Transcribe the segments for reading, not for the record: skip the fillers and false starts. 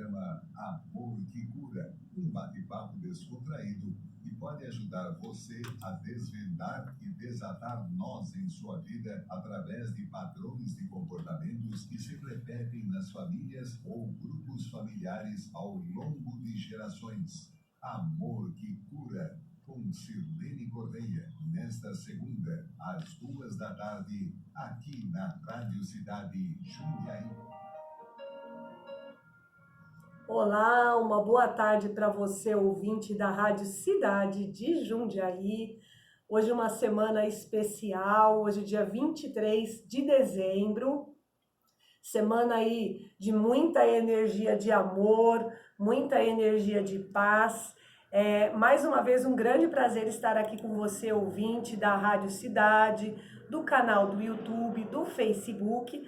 programa Amor que Cura, um bate-papo descontraído que pode ajudar você a desvendar e desatar nós em sua vida através de padrões de comportamentos que se repetem nas famílias ou grupos familiares ao longo de gerações. Amor que Cura, com Sirlene Correia, nesta segunda, às 14h, aqui na Rádio Cidade Jundiaí. Olá, uma boa tarde para você, ouvinte da Rádio Cidade de Jundiaí. Hoje uma semana especial, hoje dia 23 de dezembro. Semana aí de muita energia de amor, muita energia de paz. Mais uma vez um grande prazer estar aqui com você, ouvinte da Rádio Cidade, do canal do YouTube, do Facebook,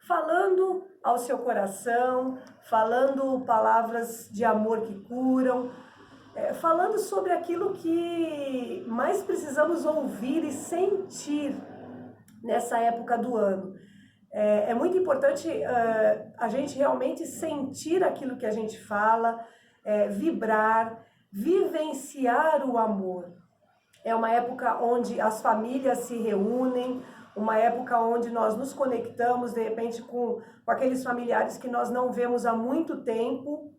falando ao seu coração, falando palavras de amor que curam, falando sobre aquilo que mais precisamos ouvir e sentir nessa época do ano. É muito importante a gente realmente sentir aquilo que a gente fala, vibrar, vivenciar o amor. É uma época onde as famílias se reúnem, uma época onde nós nos conectamos, de repente, com aqueles familiares que nós não vemos há muito tempo.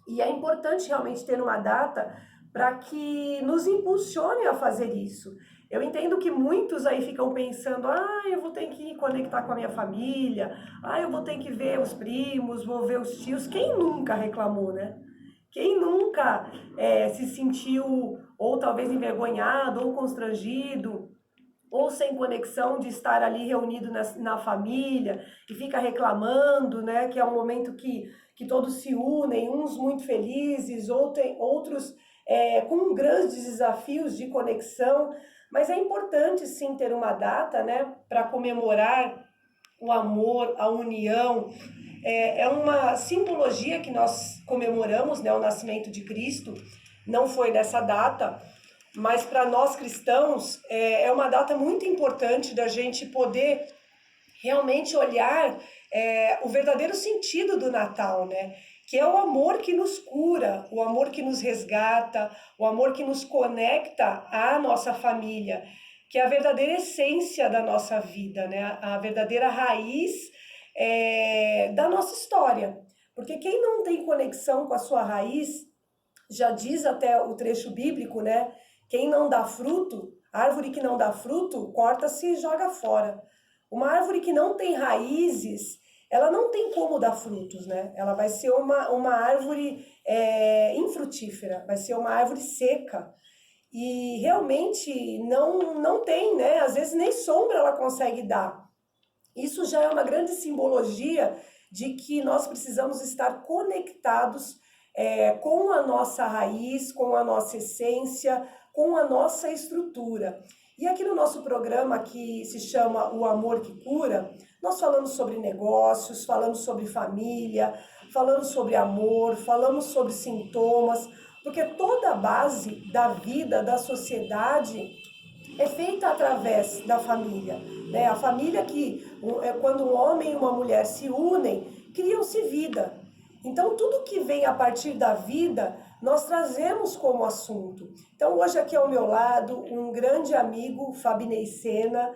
E é importante realmente ter uma data para que nos impulsione a fazer isso. Eu entendo que muitos aí ficam pensando, eu vou ter que conectar com a minha família, eu vou ter que ver os primos, vou ver os tios. Quem nunca reclamou, né? Quem nunca se sentiu ou talvez envergonhado ou constrangido ou sem conexão de estar ali reunido na família e fica reclamando, né? Que é um momento que todos se unem, uns muito felizes, outros com grandes desafios de conexão. Mas é importante sim ter uma data, né? Para comemorar o amor, a união. É uma simbologia que nós comemoramos, né? O nascimento de Cristo. Não foi nessa data, mas para nós cristãos é uma data muito importante da gente poder realmente olhar o verdadeiro sentido do Natal, né? Que é o amor que nos cura, o amor que nos resgata, o amor que nos conecta à nossa família, que é a verdadeira essência da nossa vida, né? A verdadeira raiz da nossa história. Porque quem não tem conexão com a sua raiz, já diz até o trecho bíblico, né? Quem não dá fruto, árvore que não dá fruto, corta-se e joga fora. Uma árvore que não tem raízes, ela não tem como dar frutos, né? Ela vai ser uma árvore infrutífera, vai ser uma árvore seca. E realmente não tem, né? Às vezes nem sombra ela consegue dar. Isso já é uma grande simbologia de que nós precisamos estar conectados com a nossa raiz, com a nossa essência, com a nossa estrutura. E aqui no nosso programa, que se chama O Amor que Cura, nós falamos sobre negócios, falamos sobre família, falamos sobre amor, falamos sobre sintomas, porque toda a base da vida, da sociedade, é feita através da família, né? A família que, quando um homem e uma mulher se unem, criam-se vida. Então, tudo que vem a partir da vida, nós trazemos como assunto. Então, hoje aqui ao meu lado, um grande amigo, Fabinei Sena,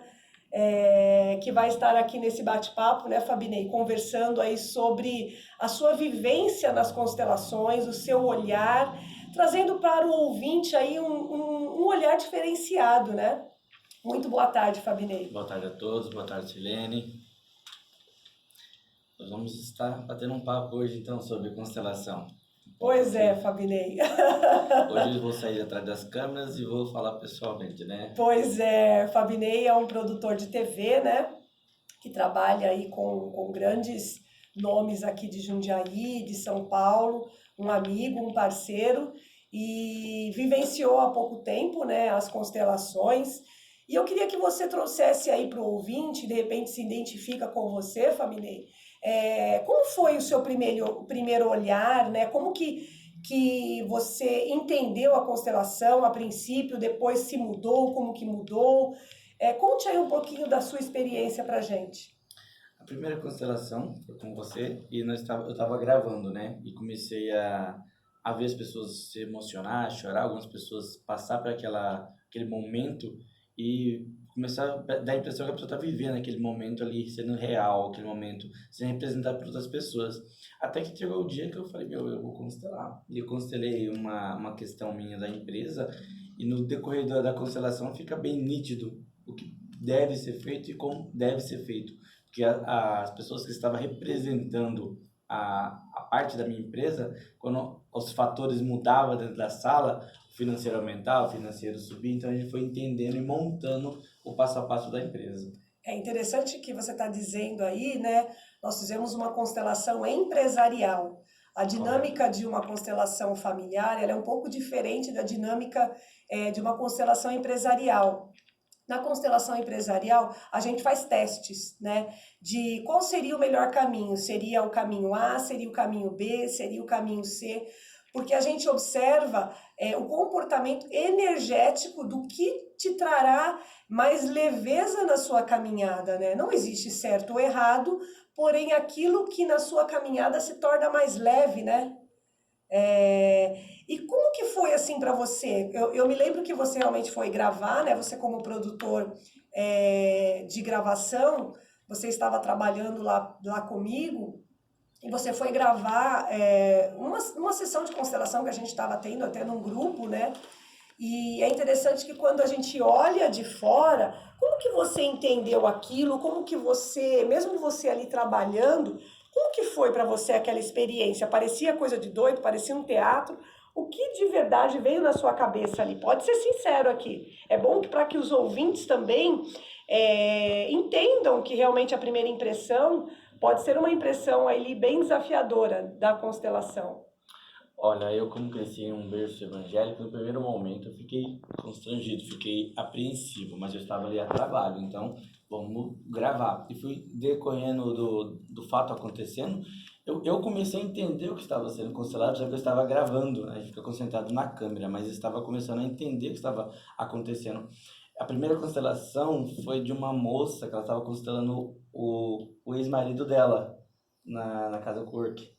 que vai estar aqui nesse bate-papo, né, Fabinei, conversando aí sobre a sua vivência nas constelações, o seu olhar, trazendo para o ouvinte aí um olhar diferenciado, né? Muito boa tarde, Fabinei. Boa tarde a todos, boa tarde, Sirlene. Nós vamos estar batendo um papo hoje, então, sobre constelação. Pois é, Fabinei. Hoje eu vou sair atrás das câmeras e vou falar pessoalmente, né? Pois é, Fabinei é um produtor de TV, né? Que trabalha aí com grandes nomes aqui de Jundiaí, de São Paulo, um amigo, um parceiro, e vivenciou há pouco tempo, né, as constelações. E eu queria que você trouxesse aí para o ouvinte, de repente se identifica com você, Fabinei, como foi o seu primeiro olhar, né? Como que você entendeu a constelação a princípio, depois se mudou, como que mudou? Conte aí um pouquinho da sua experiência para a gente. A primeira constelação foi com você e eu estava gravando, né? E comecei a ver as pessoas se emocionar, chorar, algumas pessoas passar por aquele momento e começar a dar a impressão que a pessoa está vivendo aquele momento ali, sendo real, aquele momento, sendo representado por outras pessoas. Até que chegou o dia que eu falei, meu, eu vou constelar. E eu constelei uma questão minha da empresa e no decorrer da constelação fica bem nítido o que deve ser feito e como deve ser feito. Porque as pessoas que estavam representando a parte da minha empresa, quando os fatores mudavam dentro da sala, o financeiro aumentava, o financeiro subia, então a gente foi entendendo e montando o passo a passo da empresa. É interessante que você está dizendo aí, né? Nós fizemos uma constelação empresarial. A dinâmica de uma constelação familiar, ela é um pouco diferente da dinâmica de uma constelação empresarial. Na constelação empresarial, a gente faz testes, né? De qual seria o melhor caminho. Seria o caminho A, seria o caminho B, seria o caminho C, porque a gente observa o comportamento energético do que te trará mais leveza na sua caminhada, né? Não existe certo ou errado, porém aquilo que na sua caminhada se torna mais leve, né? E como que foi assim para você? Eu me lembro que você realmente foi gravar, né? Você como produtor de gravação, você estava trabalhando lá comigo e você foi gravar uma sessão de constelação que a gente estava tendo até num grupo, né? E é interessante que quando a gente olha de fora, como que você entendeu aquilo? Como que você, mesmo você ali trabalhando, como que foi para você aquela experiência? Parecia coisa de doido, parecia um teatro? O que de verdade veio na sua cabeça ali? Pode ser sincero aqui. É bom que para que os ouvintes também entendam que realmente a primeira impressão pode ser uma impressão ali bem desafiadora da constelação. Olha, eu como cresci em um berço evangélico, no primeiro momento eu fiquei constrangido, fiquei apreensivo, mas eu estava ali a trabalho, então vamos gravar. E fui decorrendo do fato acontecendo, eu comecei a entender o que estava sendo constelado, já que eu estava gravando, né? A gente fica concentrado na câmera, mas estava começando a entender o que estava acontecendo. A primeira constelação foi de uma moça que ela estava constelando o ex-marido dela na casa Cork.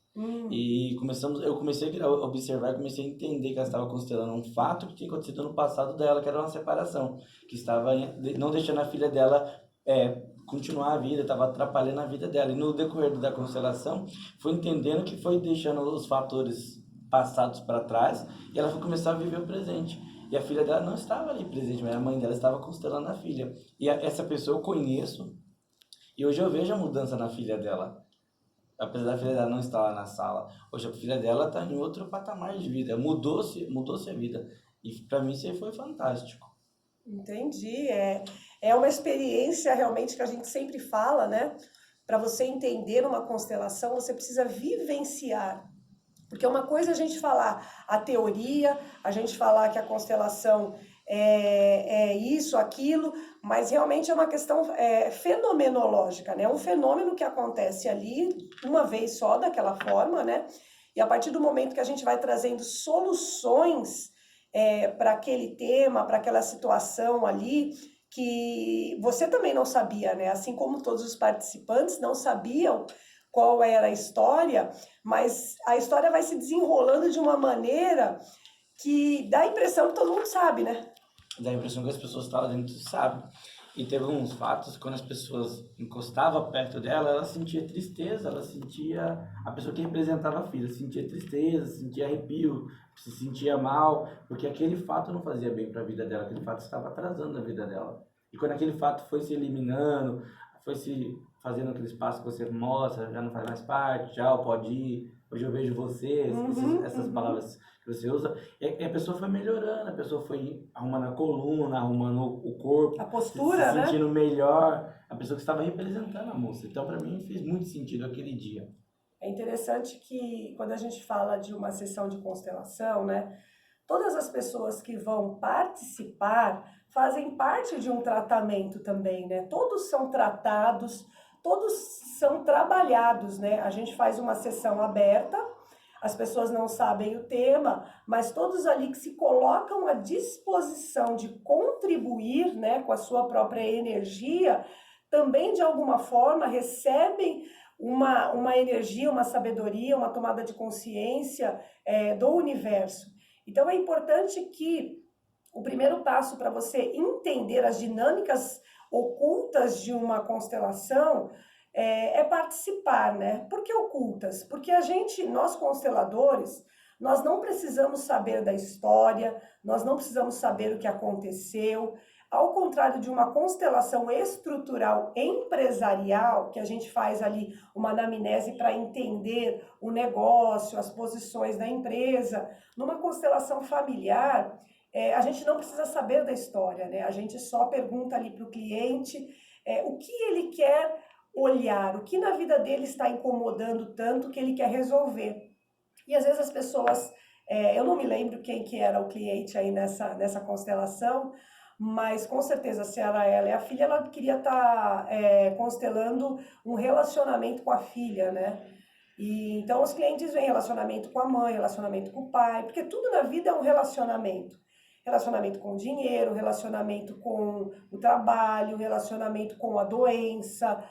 E eu comecei a observar, comecei a entender que ela estava constelando um fato que tinha acontecido no passado dela, que era uma separação, que estava não deixando a filha dela continuar a vida, estava atrapalhando a vida dela. E no decorrer da constelação, foi entendendo que foi deixando os fatores passados para trás e ela foi começar a viver o presente. E a filha dela não estava ali presente, mas a mãe dela estava constelando a filha. E essa pessoa eu conheço e hoje eu vejo a mudança na filha dela. Apesar da filha dela não estar lá na sala, hoje a filha dela está em outro patamar de vida, mudou-se a vida. E para mim isso aí foi fantástico. Entendi. É uma experiência realmente que a gente sempre fala, né? Para você entender uma constelação, você precisa vivenciar. Porque uma coisa é a gente falar a teoria, a gente falar que a constelação é isso, aquilo, mas realmente é uma questão fenomenológica, né? Um fenômeno que acontece ali uma vez só, daquela forma, né? E a partir do momento que a gente vai trazendo soluções para aquele tema, para aquela situação ali, que você também não sabia, né? Assim como todos os participantes não sabiam qual era a história, mas a história vai se desenrolando de uma maneira que dá a impressão que todo mundo sabe, né? Dá a impressão que as pessoas estavam dentro, sabe? E teve uns fatos que quando as pessoas encostavam perto dela, ela sentia tristeza, ela sentia... A pessoa que representava a filha sentia tristeza, sentia arrepio, se sentia mal, porque aquele fato não fazia bem para a vida dela, aquele fato estava atrasando a vida dela. E quando aquele fato foi se eliminando, foi se fazendo aquele espaço que você mostra, já não faz mais parte, tchau, pode ir, hoje eu vejo você, essas palavras que você usa, e a pessoa foi melhorando, a pessoa foi arrumando a coluna, arrumando o corpo, a postura, se sentindo melhor, a pessoa que estava representando a moça. Então, para mim, fez muito sentido aquele dia. É interessante que quando a gente fala de uma sessão de constelação, né, todas as pessoas que vão participar fazem parte de um tratamento também, né? Todos são tratados, todos são trabalhados, né? A gente faz uma sessão aberta, as pessoas não sabem o tema, mas todos ali que se colocam à disposição de contribuir, né, com a sua própria energia, também de alguma forma recebem uma energia, uma sabedoria, uma tomada de consciência do universo. Então é importante que o primeiro passo para você entender as dinâmicas ocultas de uma constelação é participar, né? Por que ocultas? Porque nós consteladores, nós não precisamos saber da história, nós não precisamos saber o que aconteceu. Ao contrário de uma constelação estrutural empresarial, que a gente faz ali uma anamnese para entender o negócio, as posições da empresa, numa constelação familiar, a gente não precisa saber da história, né? A gente só pergunta ali para o cliente o que ele quer olhar, o que na vida dele está incomodando tanto que ele quer resolver. E às vezes as pessoas, eu não me lembro quem que era o cliente aí nessa constelação, mas com certeza se era ela e a filha, ela queria estar constelando um relacionamento com a filha, né? E então os clientes veem relacionamento com a mãe, relacionamento com o pai, porque tudo na vida é um relacionamento. Relacionamento com o dinheiro, relacionamento com o trabalho, relacionamento com a doença,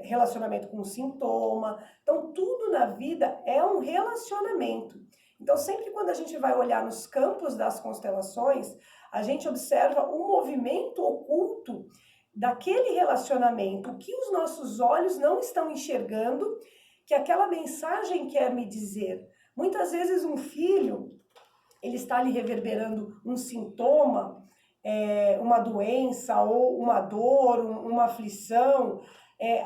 relacionamento com o sintoma. Então, tudo na vida é um relacionamento. Então, sempre quando a gente vai olhar nos campos das constelações, a gente observa o movimento oculto daquele relacionamento, o que os nossos olhos não estão enxergando, que aquela mensagem quer me dizer. Muitas vezes um filho, ele está ali reverberando um sintoma, uma doença ou uma dor, uma aflição,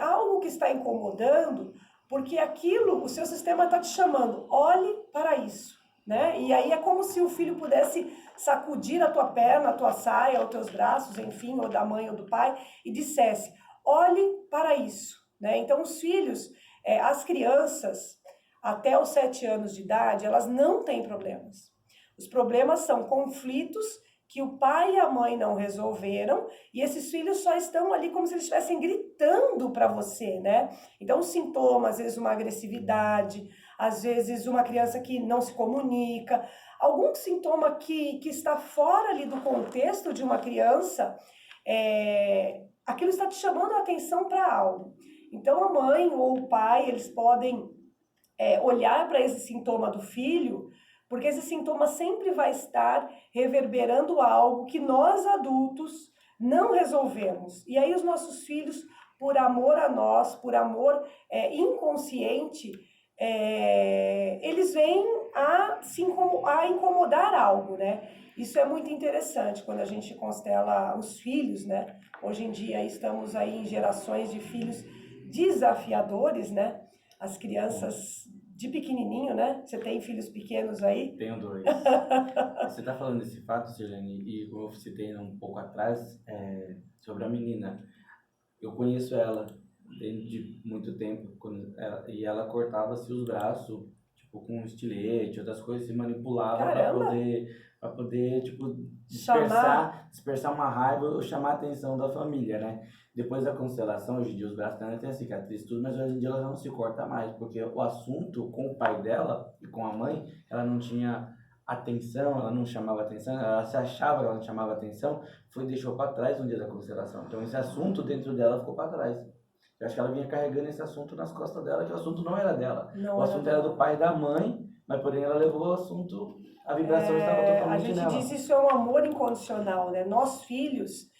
algo que está incomodando, porque aquilo, o seu sistema está te chamando, olhe para isso, né? E aí é como se o filho pudesse sacudir a tua perna, a tua saia, os teus braços, enfim, ou da mãe ou do pai, e dissesse, olhe para isso, né? Então os filhos, as crianças, até os 7 anos de idade, elas não têm problemas. Os problemas são conflitos que o pai e a mãe não resolveram e esses filhos só estão ali como se eles estivessem gritando para você, né? Então, os sintomas, às vezes uma agressividade, às vezes uma criança que não se comunica, algum sintoma que está fora ali do contexto de uma criança, aquilo está te chamando a atenção para algo. Então, a mãe ou o pai, eles podem olhar para esse sintoma do filho, porque esse sintoma sempre vai estar reverberando algo que nós adultos não resolvemos. E aí os nossos filhos, por amor a nós, por amor inconsciente, eles vêm a incomodar algo, né? Isso é muito interessante quando a gente constela os filhos, né? Hoje em dia estamos aí em gerações de filhos desafiadores, né? As crianças de pequenininho, né? Você tem filhos pequenos aí? Tenho 2. Você está falando desse fato, Sirlene, e como eu citei um pouco atrás, sobre a menina. Eu conheço ela desde muito tempo, e ela cortava-se os braços, tipo, com um estilete, outras coisas, se manipulava para poder, tipo, dispersar uma raiva ou chamar a atenção da família, né? Depois da constelação, hoje em dia os braços dela têm cicatriz tudo, mas hoje em dia ela não se corta mais, porque o assunto com o pai dela e com a mãe, ela não tinha atenção, ela não chamava atenção, ela se achava que ela não chamava atenção, deixou para trás no dia da constelação. Então esse assunto dentro dela ficou para trás. Eu acho que ela vinha carregando esse assunto nas costas dela, que o assunto não era dela. O assunto era do pai e da mãe, mas porém ela levou o assunto, a vibração estava totalmente nela. A gente diz isso é um amor incondicional, né? Nós filhos,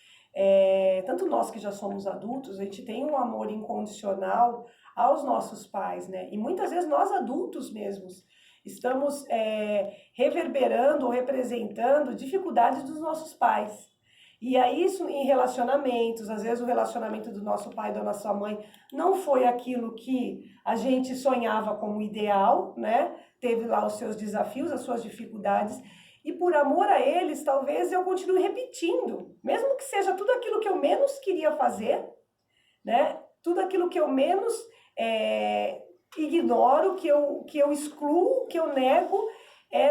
tanto nós que já somos adultos, a gente tem um amor incondicional aos nossos pais, né? E muitas vezes nós adultos mesmos estamos reverberando ou representando dificuldades dos nossos pais. E aí isso em relacionamentos, às vezes o relacionamento do nosso pai e da nossa mãe não foi aquilo que a gente sonhava como ideal, né? Teve lá os seus desafios, as suas dificuldades, e por amor a eles, talvez eu continue repetindo, mesmo que seja tudo aquilo que eu menos queria fazer, né? Tudo aquilo que eu menos ignoro, que eu excluo, que eu nego,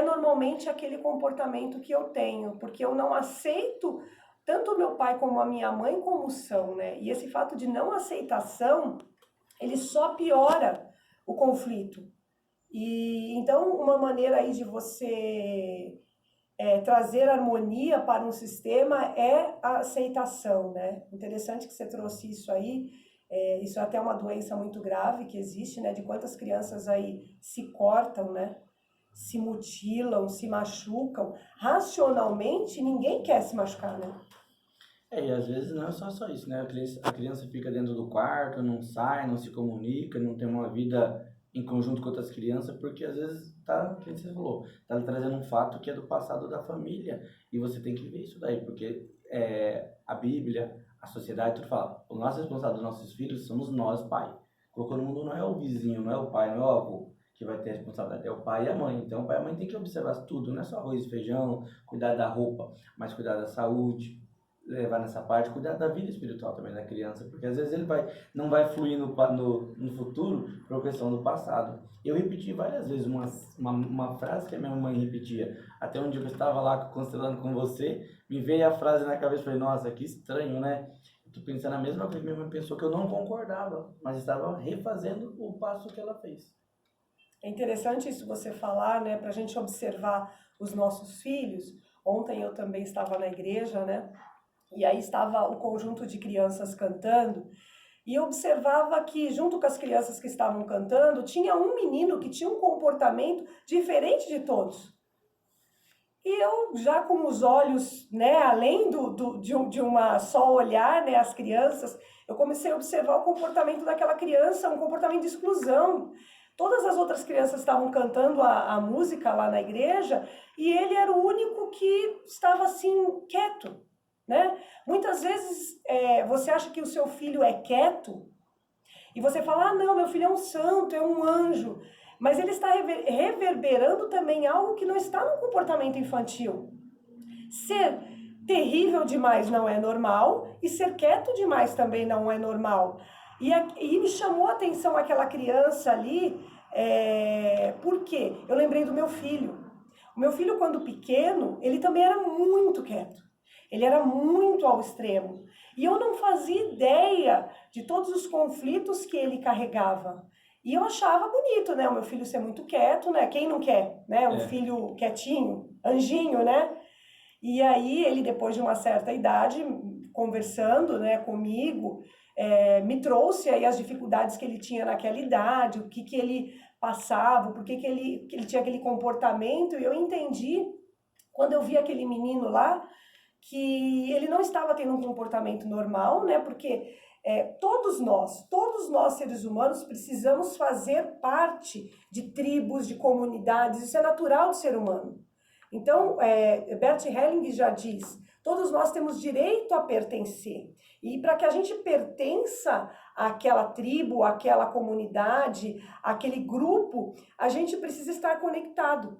normalmente aquele comportamento que eu tenho, porque eu não aceito tanto o meu pai como a minha mãe como são, né? E esse fato de não aceitação, ele só piora o conflito. E então uma maneira aí de você trazer harmonia para um sistema é a aceitação, né? Interessante que você trouxe isso aí. Isso é até uma doença muito grave que existe, né? De quantas crianças aí se cortam, né? Se mutilam, se machucam. Racionalmente, ninguém quer se machucar, né? E às vezes não é só isso, né? A criança fica dentro do quarto, não sai, não se comunica, não tem uma vida em conjunto com outras crianças, porque às vezes tá, como você falou, tá lhe trazendo um fato que é do passado da família, e você tem que ver isso daí, porque a Bíblia, a sociedade, tudo fala, o nosso responsável dos nossos filhos somos nós, pai. Colocou no mundo não é o vizinho, não é o pai, não é o avô que vai ter a responsabilidade, é o pai e a mãe. Então o pai e a mãe tem que observar tudo, não é só arroz e feijão, cuidar da roupa, mas cuidar da saúde, levar nessa parte, cuidar da vida espiritual também da criança, porque às vezes ele não vai fluir no futuro por questão do passado. Eu repeti várias vezes uma frase que a minha mãe repetia, até um dia que eu estava lá constelando com você, me veio a frase na cabeça e falei, nossa, que estranho, né? Eu tô pensando a mesma coisa que minha mãe pensou, que eu não concordava, mas estava refazendo o passo que ela fez. É interessante isso você falar, né, para a gente observar os nossos filhos. Ontem eu também estava na igreja, né? E aí estava o conjunto de crianças cantando, e eu observava que, junto com as crianças que estavam cantando, tinha um menino que tinha um comportamento diferente de todos. E eu, já com os olhos, né, além de uma só olhar, né, as crianças, eu comecei a observar o comportamento daquela criança, um comportamento de exclusão. Todas as outras crianças estavam cantando a música lá na igreja, e ele era o único que estava assim, quieto. Né? Muitas vezes você acha que o seu filho é quieto e você fala, ah não, meu filho é um santo, é um anjo, mas ele está reverberando também algo que não está no comportamento infantil. Ser terrível demais não é normal e ser quieto demais também não é normal. E me chamou a atenção aquela criança ali, porque eu lembrei do meu filho. O meu filho, quando pequeno, ele também era muito quieto. Ele era muito ao extremo. E eu não fazia ideia de todos os conflitos que ele carregava. E eu achava bonito, né? O meu filho ser muito quieto, né? Quem não quer, né? Um filho quietinho, anjinho, né? E aí ele, depois de uma certa idade, conversando, né, comigo, me trouxe aí as dificuldades que ele tinha naquela idade, o que ele passava, por que ele tinha aquele comportamento. E eu entendi, quando eu vi aquele menino lá, que ele não estava tendo um comportamento normal, né? Porque todos nós seres humanos precisamos fazer parte de tribos, de comunidades, isso é natural do ser humano. Então, Bert Helling já diz, todos nós temos direito a pertencer. E para que a gente pertença àquela tribo, àquela comunidade, àquele grupo, a gente precisa estar conectado.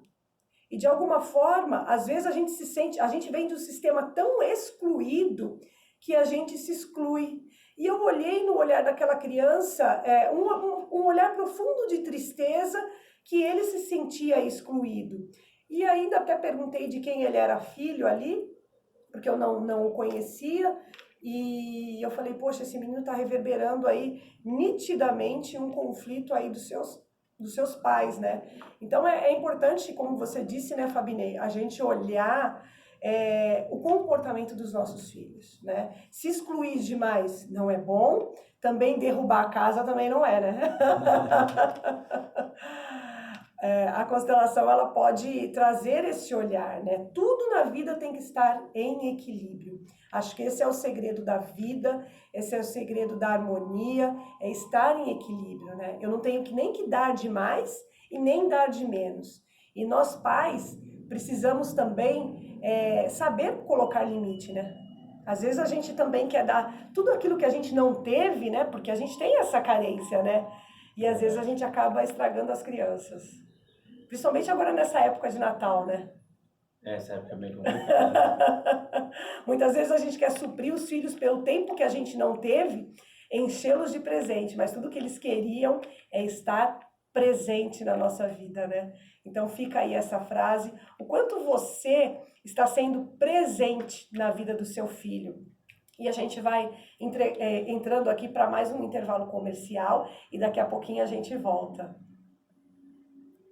E de alguma forma, às vezes a gente vem de um sistema tão excluído que a gente se exclui. E eu olhei no olhar daquela criança, um olhar profundo de tristeza, que ele se sentia excluído. E ainda até perguntei de quem ele era filho ali, porque eu não o conhecia, e eu falei, poxa, esse menino está reverberando aí nitidamente um conflito aí dos seus pais, né? Então é importante, como você disse, né, Fabinei, a gente olhar o comportamento dos nossos filhos, né? Se excluir demais não é bom, também derrubar a casa também não é, né? A constelação, ela pode trazer esse olhar, né? Tudo na vida tem que estar em equilíbrio. Acho que esse é o segredo da vida, esse é o segredo da harmonia, é estar em equilíbrio, né? Eu não tenho nem que dar de mais e nem dar de menos. E nós pais precisamos também saber colocar limite, né? Às vezes a gente também quer dar tudo aquilo que a gente não teve, né? Porque a gente tem essa carência, né? E às vezes a gente acaba estragando as crianças. Principalmente agora nessa época de Natal, né? Essa época é bem complicada. Muitas vezes a gente quer suprir os filhos pelo tempo que a gente não teve, enchê-los de presente, mas tudo que eles queriam é estar presente na nossa vida, né? Então fica aí essa frase, o quanto você está sendo presente na vida do seu filho. E a gente vai entrando aqui para mais um intervalo comercial e daqui a pouquinho a gente volta.